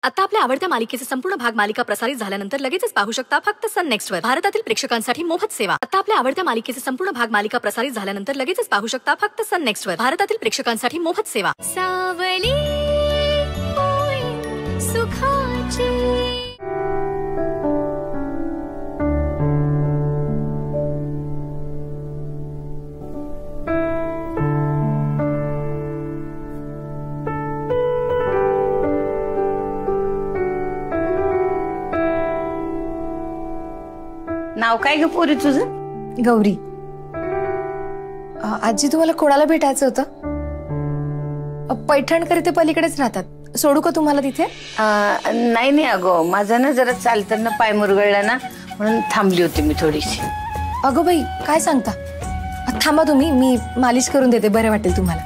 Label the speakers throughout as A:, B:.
A: आता आपल्या आवडत्या मालिकेचे संपूर्ण भाग मालिका प्रसारित झाल्यानंतर लगेचच पाहू शकता फक्त सन नेक्स्ट वर. भारतातील प्रेक्षकांसाठी मोफत सेवा. आता आपल्या आवडत्या मालिकेचे संपूर्ण भाग मालिका प्रसारित झाल्यानंतर लगेचच पाहू शकता फक्त सन नेक्स्ट वर. भारतातील प्रेक्षकांसाठी मोफत सेवा. सावली सुखाची.
B: नाव काय ग पोरी तुझं?
C: गौरी. आजी तुम्हाला कोणाला भेटायचं होतं? पैठणकर ते पलीकडेच राहतात. सोडू का तुम्हाला तिथे?
B: नाही नाही अगो, माझा ना जरा चालताना पाय मुरगळला ना, म्हणून थांबली होती मी थोडीशी.
C: अगो बाई काय सांगता? थांबा तुम्ही, मी मालिश करून देते, बरं वाटेल तुम्हाला.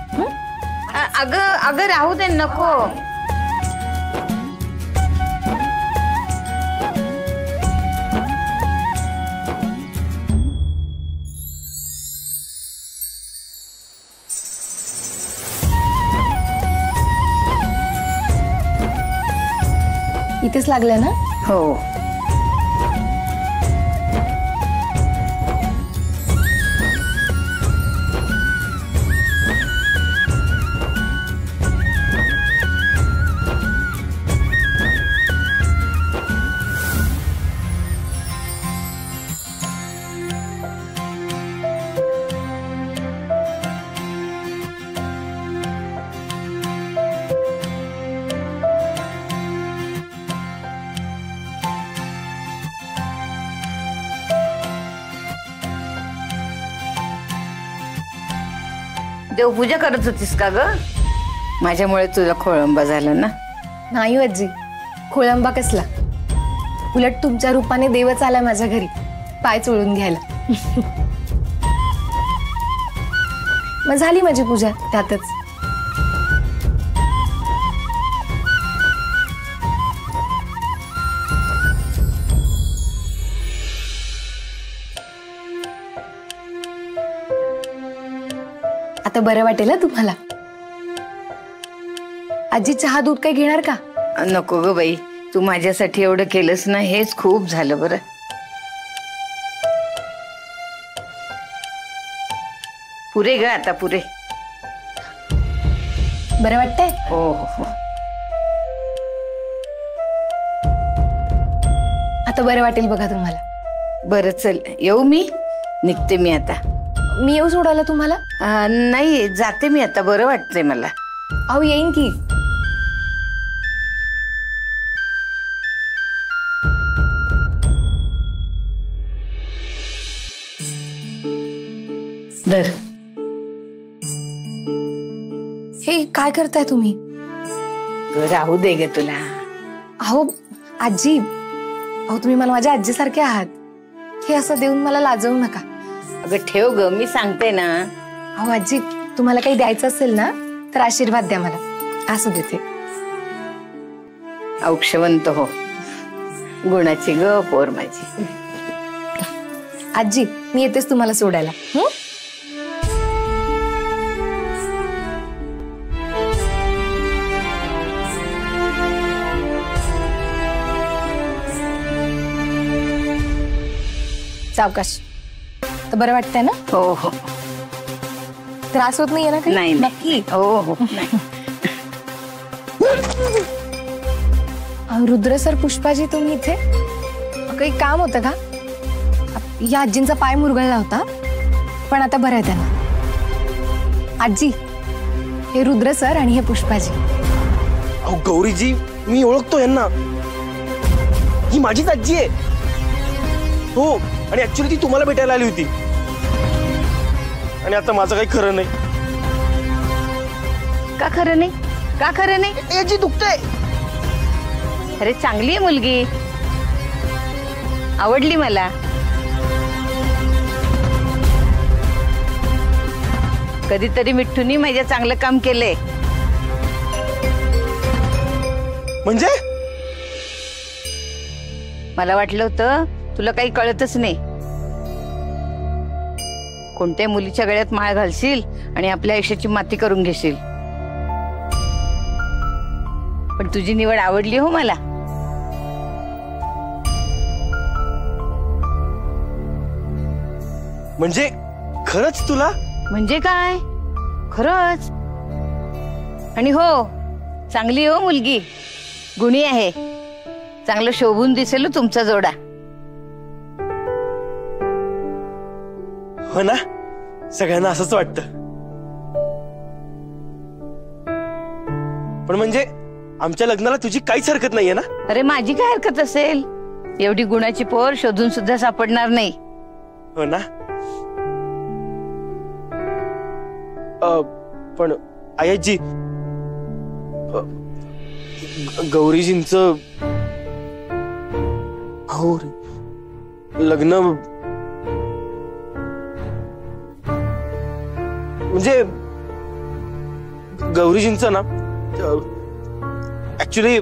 B: अगं अगं राहू दे, नको.
C: इथेच लागलं ना?
B: हो. देवपूजा करत होतीस का ग? माझ्यामुळे तुझा खोळंबा झाला ना?
C: नाही आजी, खोळंबा कसला. उलट तुमच्या रूपाने देवच आला माझ्या घरी पाय चोळून घ्यायला. मग झाली माझी पूजा त्यातच. आता बरं वाटेल ना तुम्हाला? आजी चहा दूध काही घेणार का?
B: नको ग बाई, तू माझ्यासाठी एवढं केलंस ना, हेच खूप झालं. बरं पुरे ग, आता पुरे.
C: बरं वाटतंय?
B: हो हो.
C: आता बरं वाटेल बघा तुम्हाला.
B: बरं चल, येऊ मी? निघते मी आता.
C: मी येऊ सोडायला तुम्हाला?
B: नाही, जाते मी आता, बरं वाटतंय मला.
C: अहो येईन की.
B: धर.
C: हे काय करताय तुम्ही?
B: राहू दे ग तुला.
C: अहो आजी, अहो तुम्ही मला माझ्या आजीसारखे आहात. हे असं देऊन मला लाजवू नका.
B: अगं ठेव ग, मी सांगते ना.
C: अहो आजी, तुम्हाला काही द्यायचं असेल ना तर आशीर्वाद द्या मला, असं देते.
B: औक्षवंत हो, गुणाची ग पोर माझी.
C: आजी मी येतेच तुम्हाला सोडायला. सावकाश. तर बरं वाटतंय ना?
B: हो हो.
C: त्रास होत नाहीये ना काही?
B: नाही
C: नक्की?
B: हो हो.
C: रुद्र सर, पुष्पाजी तुम्ही इथे काही काम होतं का? या आजींचा पाय मुरगळला होता, पण आता बरं आहे त्यांना. आजी, हे रुद्र सर आणि हे पुष्पाजी.
D: अहो गौरीजी, मी ओळखतो यांना. ही माझीच आजी आहे. हो, आणि ऍक्च्युअली ती तुम्हाला भेटायला आली होती. आणि आता माझं काही खरं नाही.
B: का खरं नाही? का खरं नाही?
D: याची दुखतंय.
B: अरे चांगली आहे मुलगी, आवडली मला. कधीतरी मिठ्ठूनी माझ्या चांगलं काम केलंय.
D: म्हणजे?
B: मला वाटलं होतं तुला काही कळतच नाही. कोणत्या मुलीच्या गळ्यात माळ घालशील आणि आपल्या आयुष्याची माती करून घेशील. पण तुझी निवड आवडली हो मला.
D: म्हणजे खरंच तुला?
B: म्हणजे काय, खरंच. आणि हो, चांगली हो मुलगी, गुणी आहे, चांगलं शोभून दिसेल तुमचा जोडा.
D: हो ना, सगळ्यांना असंच वाटतं. पण म्हणजे आमच्या लग्नाला तुझी काहीच हरकत नाहीये ना?
B: अरे माझी काय हरकत असेल, एवढी गुणाची पोर शोधून सुद्धा सापडणार नाही.
D: हो ना. पण आयाजी, गौरीजींचं हो लग्न म्हणजे गौरीजींचं ना ऍक्च्युली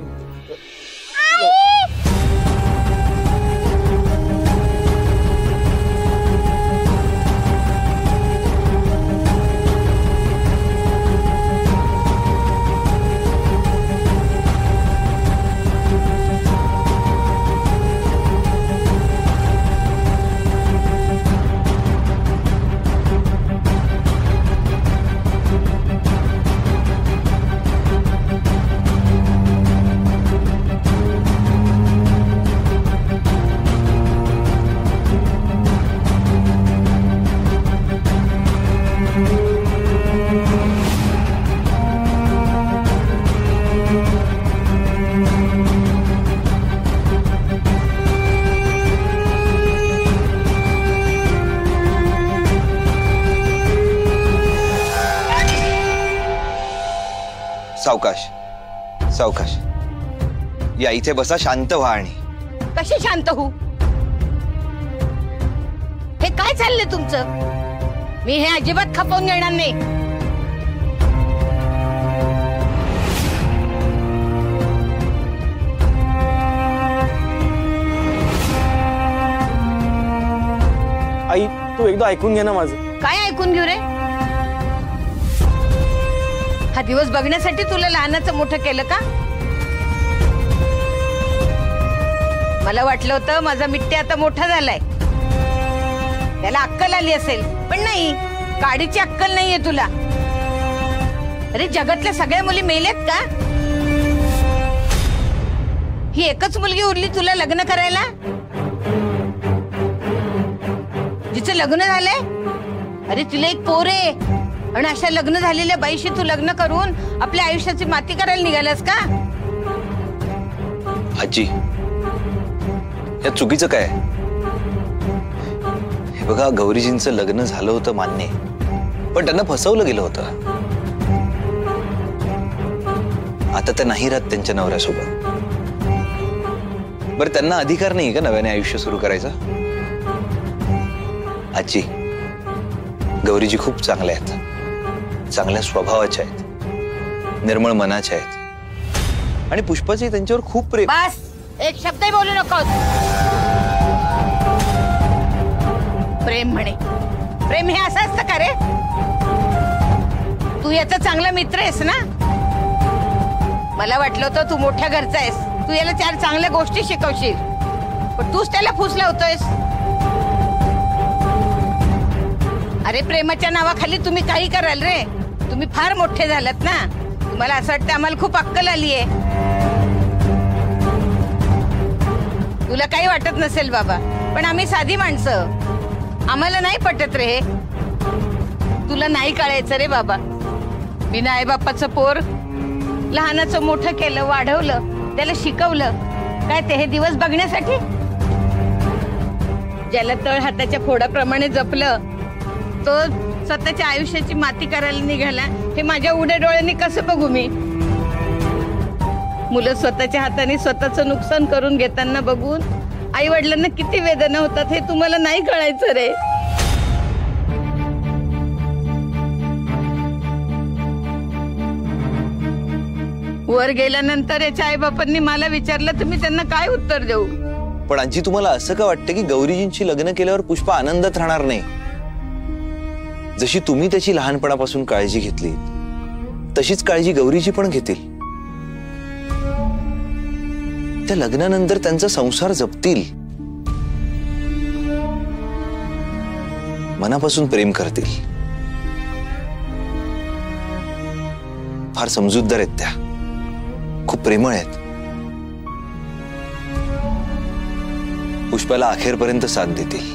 E: सावकाश सावकाश, या इथे बसा, शांत व्हा. आणि
B: कशी शांत होऊ? हे काय चाललंय तुमचं? मी हे अजिबात खपवून घेणार नाही.
D: आई, तू एकदा ऐकून घे ना माझं.
B: काय ऐकून घेऊ रे? हा दिवस बघण्यासाठी तुला लहानाचं मोठं केलं का? मला वाटलं होतं माझा मिट्टे आता मोठा झालाय, त्याला अक्कल आली असेल, पण नाही, गाडीची अक्कल नाहीये तुला. अरे जगातल्या सगळ्या मुली मेल्यात का? ही एकच मुलगी उरली तुला लग्न करायला, जिचं लग्न झालंय. अरे तिला एक पोर आहे, आणि अशा लग्न झालेल्या बाईशी तू लग्न करून आपल्या आयुष्याची माती करायला निघालास का?
E: आजी, या चुकीचं काय? हे बघा, गौरीजींचं लग्न झालं होतं मान्य, पण त्यांना फसवलं गेलं होतं. आता त्या नाही राहत त्यांच्या नवऱ्यासोबत. बरं, त्यांना अधिकार नाही का नव्याने आयुष्य सुरू करायचा? आजी, गौरीजी खूप चांगल्या आहेत, चांगल्या स्वभावाच्या आहेत, निर्मळ मनाच्या आहेत, आणि पुष्पाचे त्यांच्यावर खूप प्रेम.
B: बस, एक शब्दही बोलू नकोस. प्रेम म्हणे, प्रेम हे असं असतं का रे? तू याचा चांगला मित्र आहेस ना? मला वाटलं होतं तू मोठ्या घरचा आहेस, तू याला 4 चांगल्या गोष्टी शिकवशील, पण तूच त्याला फूस लावतोयस. अरे प्रेमाच्या नावाखाली तुम्ही काही कराल रे? तुम्ही फार मोठे झालात ना, तुम्हाला असं वाटतं आम्हाला खूप अक्कल आलीये. तुला काही वाटत नसेल बाबा, पण आम्ही साधी माणसं, आम्हाला नाही पटत रे हे. तुला नाही कळायचं रे बाबा. बिना आई बापाचं पोर लहानाचं मोठं केलं, वाढवलं, त्याला शिकवलं, काय ते हे दिवस बघण्यासाठी? ज्याला तळ हाताच्या फोडाप्रमाणे जपलं तो स्वतःच्या आयुष्याची माती करायला निघाला, हे माझ्या उड्या डोळ्यांनी कसं बघू मी? मुलं स्वतःच्या हाताने स्वतःचं नुकसान करून घेताना बघून आई वडिलांना किती वेदना होतात हे तुम्हाला नाही कळायचं रे. वर गेल्यानंतर याच्या आई बापांनी मला विचारलं तर मी त्यांना काय उत्तर देऊ?
E: पण आजी, तुम्हाला असं का वाटतं की गौरीजींची लग्न केल्यावर पुष्पा आनंदात राहणार नाही? जशी तुम्ही त्याची लहानपणापासून काळजी घेतली, तशीच काळजी गौरीजी पण घेतील. त्या लग्नानंतर त्यांचा संसार जपतील, मनापासून प्रेम करतील. फार समजूतदार आहेत त्या, खूप प्रेमळ आहेत. पुष्पाला अखेरपर्यंत साथ देतील.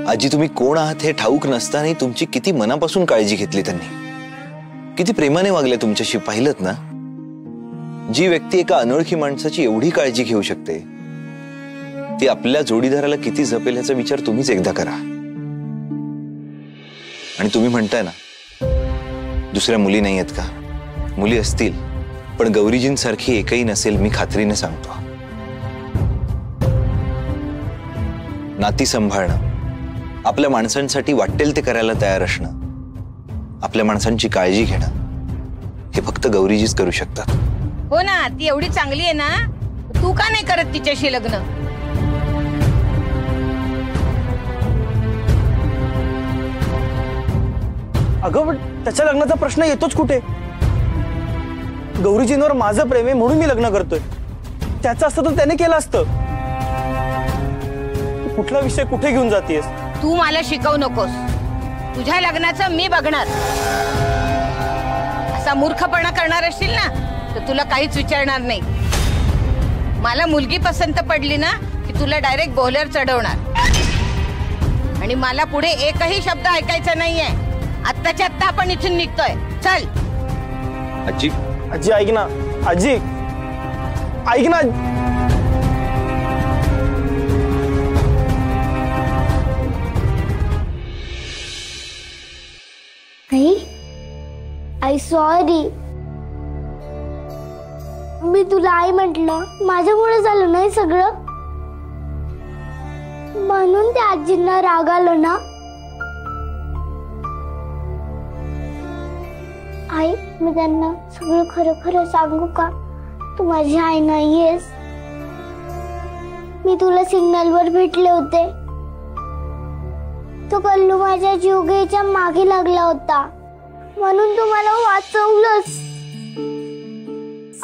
E: आजी, तुम्ही कोण आहात हे ठाऊक नसताना तुमची किती मनापासून काळजी घेतली त्यांनी, किती प्रेमाने वागले तुमच्याशी, पाहिलंत ना? जी व्यक्ती एका अनोळखी माणसाची एवढी काळजी घेऊ शकते ती आपल्या जोडीदाराला किती जपेल याचा विचार तुम्हीच एकदा करा. आणि तुम्ही म्हणताय ना दुसऱ्या मुली नाही आहेत का? मुली असतील, पण गौरीजींसारखी एकही नसेल, मी खात्रीने सांगतो. नाती सांभाळणं, आपल्या माणसांसाठी वाटेल ते करायला तयार असणं, आपल्या माणसांची काळजी घेणं हे फक्त गौरीजीच करू शकतात.
B: हो ना, ती एवढी चांगली आहे ना, तू का नाही करत तिच्याशी लग्न?
D: अगं पण त्याच्या लग्नाचा प्रश्न येतोच कुठे? गौरीजींवर माझं प्रेम आहे म्हणून मी लग्न करतोय. त्याचं असतं तर त्याने केलं असतं. कुठला विषय कुठे घेऊन जातेस?
B: तू मला शिकवू नकोस. तुझ्या लग्नाचं मी बघणार. असा मूर्खपणा करणार असशील ना तर तुला काहीच विचारणार नाही. मला मुलगी पसंत पडली ना की तुला डायरेक्ट बोलर चढवणार. आणि मला पुढे एकही शब्द ऐकायचा नाहीये. आत्ताच्या आत्ता आपण इथून निघतोय. चल.
E: आजी,
D: आजी ऐक ना. आजी ऐक ना.
F: आई सॉरी. मी तुला आई म्हटलं, माझ्यामुळे झालं नाही सगळं, म्हणून त्या आजींना राग आलो ना. आई, मी त्यांना सगळं खरं खरं सांगू का? तू माझी आई नाहीयेस. मी तुला सिग्नलवर भेटले होते. तो कल्लू माझ्या जीव घ्यायच्या मागे लागला होता, म्हणून तू मला वाचवलंस.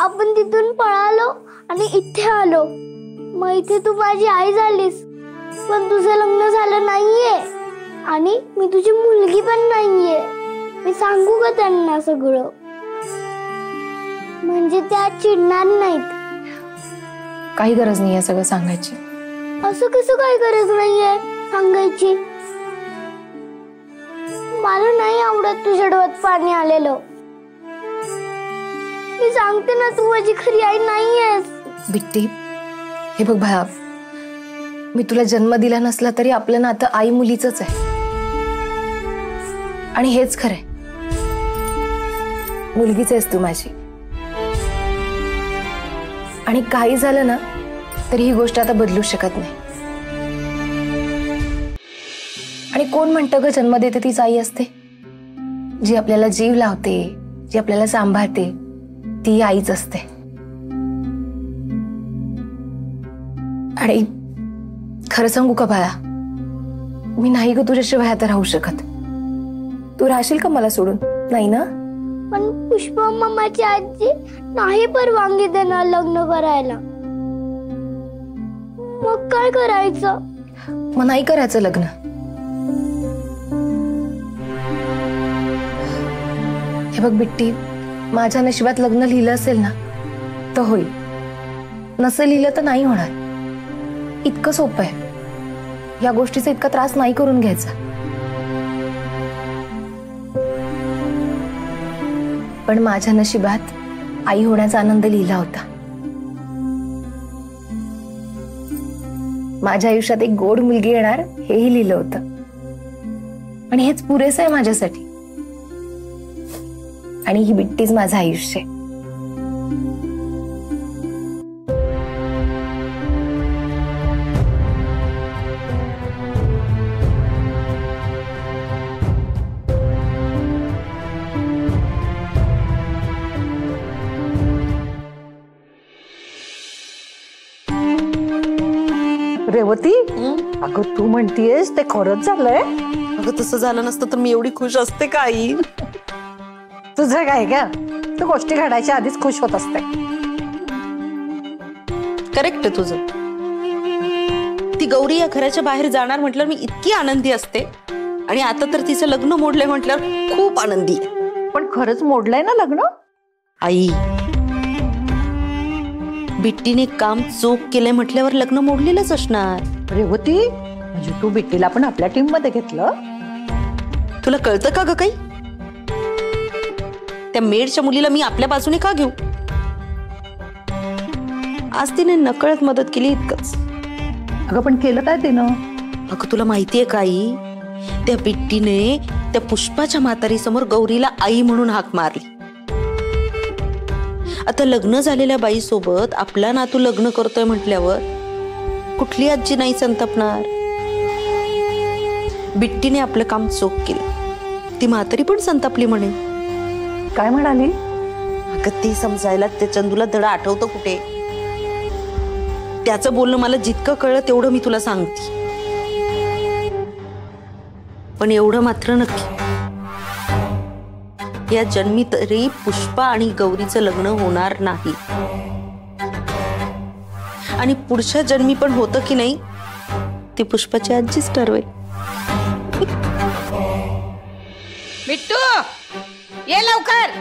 F: आपण तिथून पळालो आणि इथे आलो. मग इथे तू माझी आई झालीस, पण तुझं लग्न झालं नाहीये आणि मी तुझी मुलगी पण नाहीये. मी सांगू का त्यांना सगळं? म्हणजे त्या चिडणार नाहीत.
C: काही गरज नाहीये सगळं सांगायची.
F: असं कसं काही गरज नाहीये सांगायची? मला नाही आवडत तुझ्या डोळ्यात पाणी आलेलं. मी सांगते ना, तू माझी खरी आई नाहीयेस.
C: बिट्टी, हे बघ भाया, मी तुला जन्म दिला नसला तरी आपलं नातं आई मुलीचंच आहे. आणि हेच खरंय, मुलगीच आहेस तू माझी. आणि काही झालं ना तरी ही गोष्ट आता बदलू शकत नाही. आणि कोण म्हणतं ग जन्म देते तीच आई असते? जी आपल्याला जीव लावते, जी आपल्याला सांभाळते, ती आईच असते. आणि खरं सांगू का बाळा, मी नाही ग तुझ्याशिवाय आता राहू शकत. तू राहशील का मला सोडून? नाही ना?
F: पण पुष्पा मामाची आजी नाही परवानगी देणार लग्न करायला. मग काय करायचं?
C: मग नाही करायचं लग्न. हे बघ बिट्टी, माझ्या नशिबात लग्न लिहिलं असेल ना तर होईल, नसेल लिहिलं तर नाही होणार. इतकं सोपं आहे. या गोष्टीचा इतका त्रास नाही करून घ्यायचा. पण माझ्या नशिबात आई होण्याचा आनंद लिहिला होता. माझ्या आयुष्यात एक गोड मुलगी येणार हेही लिहिलं होतं. आणि हेच पुरेसं आहे माझ्यासाठी. आणि ही बिट्टीच माझं आयुष्य आहे.
G: रेवती, अगं तू म्हणतीयस ते खरंच झालंय?
H: अगं तसं झालं नसतं तर मी एवढी खुश असते का आई?
G: तुझं काय ग, तू गोष्टी घडायच्या आधीच खुश होत असते.
H: करेक्ट आहे तुझं. ती गौरी या घराच्या बाहेर जाणार म्हटल्यावर मी इतकी आनंदी असते, आणि आता तर तिचं लग्न मोडलंय म्हटल्यावर खूप आनंदी आहे.
G: पण खरंच मोडलंय ना लग्न?
H: आई, बिट्टीने काम चूक केलंय म्हटल्यावर लग्न मोडलेलंच असणार.
G: रेवती, म्हणजे तू बिट्टीला पण आपल्या टीम मध्ये घेतलं?
H: तुला कळतं का ग काही? त्या मेडच्या मुलीला मी आपल्या बाजूने का घेऊ? आज तिने नकळत मदत केली इतकंच.
G: अगं पण केलं काय तिनं?
H: अगं तुला माहितीये का आई, त्या बिट्टीने त्या पुष्पाच्या म्हातारी समोर गौरीला आई म्हणून हाक मारली. आता लग्न झालेल्या बाई सोबत आपला नातू लग्न करतोय म्हटल्यावर कुठली आजी नाही संतपणार? बिट्टीने आपलं काम चोख केलं, ती म्हातारी पण संतापली म्हणे.
G: काय म्हणाली?
H: अगं ते समजायला त्या चंदूला धडा आठवतं कुठे? त्याचं बोलणं मला जितकं कळलं तेवढं मी तुला सांगते. पण एवढं मात्र नक्की, या जन्मी तरी पुष्पा आणि गौरीचं लग्न होणार नाही. आणि पुढच्या जन्मी पण होतं की नाही ती पुष्पाची आजीच ठरवेल.
B: बिट्टू, ये लवकर,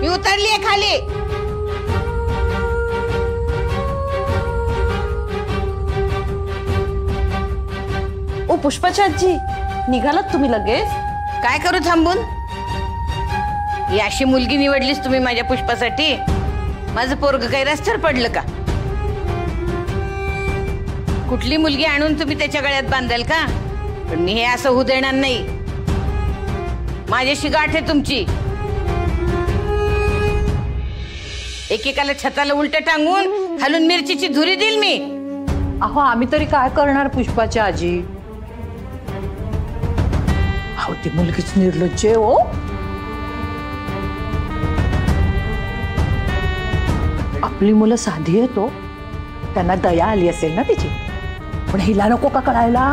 B: मी उतरलीये खाली.
H: ओ पुष्पाची आजी, निघालात तुम्ही लगेच?
B: काय करू थांबून? ही अशी मुलगी निवडलीस तुम्ही माझ्या पुष्पासाठी? माझं पोरग काही रस्त्यावर पडलं का? कुठली मुलगी आणून तुम्ही त्याच्या गळ्यात बांधाल का? पण मी हे असं होऊ देणार नाही. माझ्याशी गाठ आहे तुमची. एकेकाला छताला उलट टांगून खालून मिरचीची धुरी देईल मी.
G: अहो आम्ही तरी काय करणार पुष्पाची आजी? अहो ती मुलगीच निर्लज्ज आहे हो. आपली मुलं साधी येतो, त्यांना दया आली असेल ना तिची, पण हिला नको का कळायला?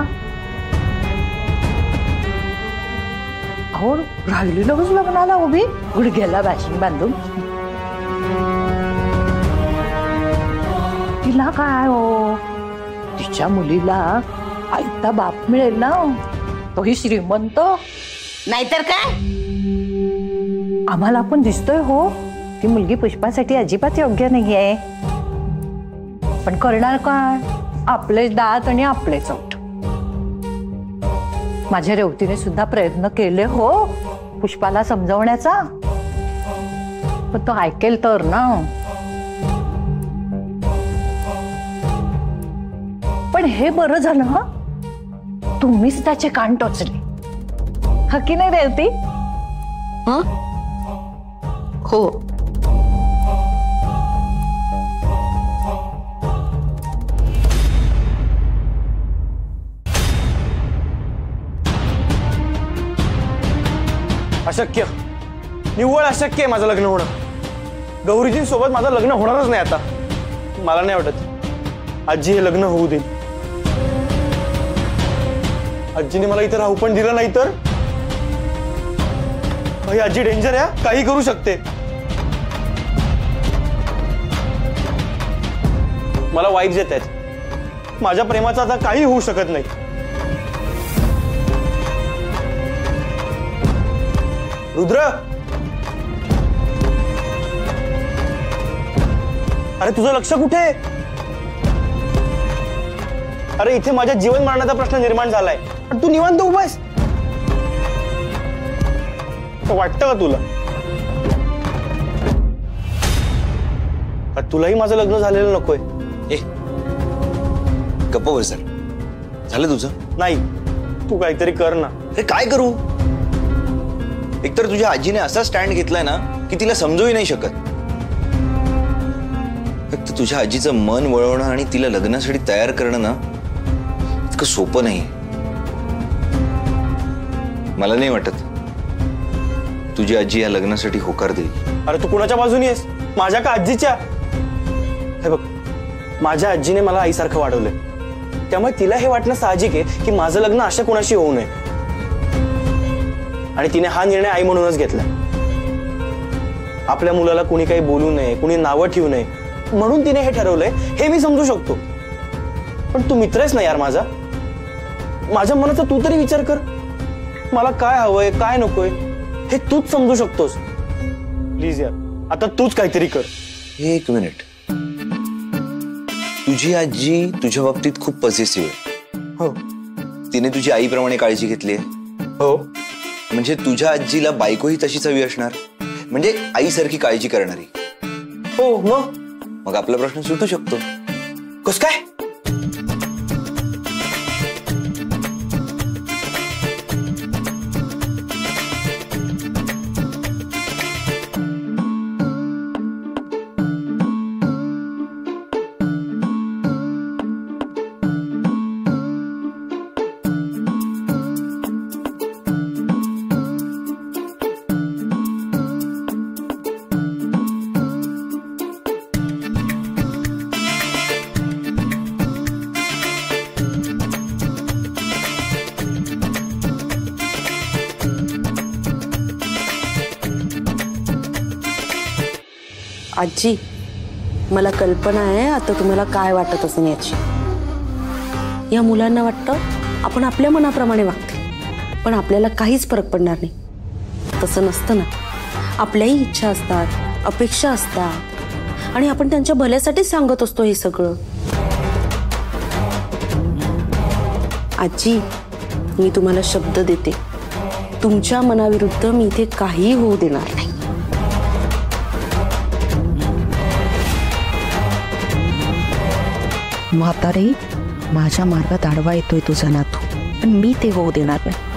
G: अहो राहिली लगेच लग्नाला उभी, गुडघ्याला बॅशिंग बांधून. तिला काय हो, तिच्या मुलीला आईचा बाप मिळेल ना, तोही श्रीमंत.
B: नाहीतर काय?
G: आम्हाला पण दिसतोय हो, ती मुलगी पुष्पासाठी अजिबात योग्य नाहीये. पण करणार काय? आपले दात आणि आपले चोट. माझ्या रेवतीने सुद्धा प्रयत्न केले हो पुष्पाला समजावण्याचा, पण तो ऐकेल तर ना. पण हे बरं झालं हा, तुम्हीच त्याचे कान टोचले, हा की नाही रेवती?
H: हो.
D: अशक्य, निव्वळ अशक्य आहे माझं लग्न होणं. गौरीजींसोबत माझं लग्न होणारच नाही आता. मला नाही वाटत आजी हे लग्न होऊ देईल. आजीने मला इथं राहू पण दिलं नाही तर भाई, आजी डेंजर आहे, काही करू शकते. मला वाईब्स येत आहेत, माझ्या प्रेमाचं आता काही होऊ शकत नाही. रुद्र, अरे तुझं लक्ष कुठे? अरे इथे माझ्या जीवन मरणाचा प्रश्न निर्माण झालाय, पण तू निवांत उभा आहेस. वाटतं का तुला? तुलाही माझं लग्न झालेलं नकोय.
E: ए गप्प बस सर, झालं तुझं?
D: नाही, तू काहीतरी कर ना.
E: अरे काय करू? एकतर तुझ्या आजीने असा स्टँड घेतलाय ना की तिला समजूही नाही शकत. फक्त तुझ्या आजीचं मन वळवणं आणि तिला लग्नासाठी तयार करणं ना इतकं सोपं नाही. मला नाही वाटत तुझी आजी या लग्नासाठी होकार देईल.
D: अरे तू कुणाच्या बाजूनी आहेस, माझ्या का आजीच्या? हे बघ, माझ्या आजीने मला आईसारखं वाढवलंय, त्यामुळे तिला हे वाटणं साहजिक आहे की माझं लग्न अशा कुणाशी होऊ नये. आणि तिने हा निर्णय आई म्हणूनच घेतला. आपल्या मुलाला कुणी काही बोलू नये, कुणी नावं ठेवू नये, म्हणून तिने हे ठरवलंय हे मी समजू शकतो, पण तू मित्र आहेस ना यार माझा. माझ्या मनाचा तू तरी विचार कर. मला काय हवंय काय नकोय हे तूच समजू शकतोस. प्लीज यार आता तूच काहीतरी कर.
E: एक मिनिट, तुझी आजी तुझ्या बाबतीत खूप पॉझिटिव्ह आहे.
D: हो
E: तिने तुझी आईप्रमाणे काळजी घेतली आहे.
D: हो
E: म्हणजे तुझ्या आजीला बायकोही तशीच हवी असणार, म्हणजे आईसारखी काळजी करणारी.
D: हो
E: मग आपला प्रश्न सुटू शकतो.
D: कस काय?
H: आजी, मला कल्पना आहे आता तुम्हाला काय वाटत असेल याची. या मुलांना वाटतं आपण आपल्या मनाप्रमाणे वागते, पण आपल्याला काहीच फरक पडणार नाही. तसं नसतं ना. आपल्याही इच्छा असतात, अपेक्षा असतात, आणि आपण त्यांच्या भल्यासाठीच सांगत असतो हे सगळं. आजी, मी तुम्हाला शब्द देते, तुमच्या मनाविरुद्ध मी इथे काही होऊ देणार नाही.
I: म्हातारे, माझ्या मार्गात आडवा येतोय तुझा नातू, पण मी ते होऊ देणार नाही.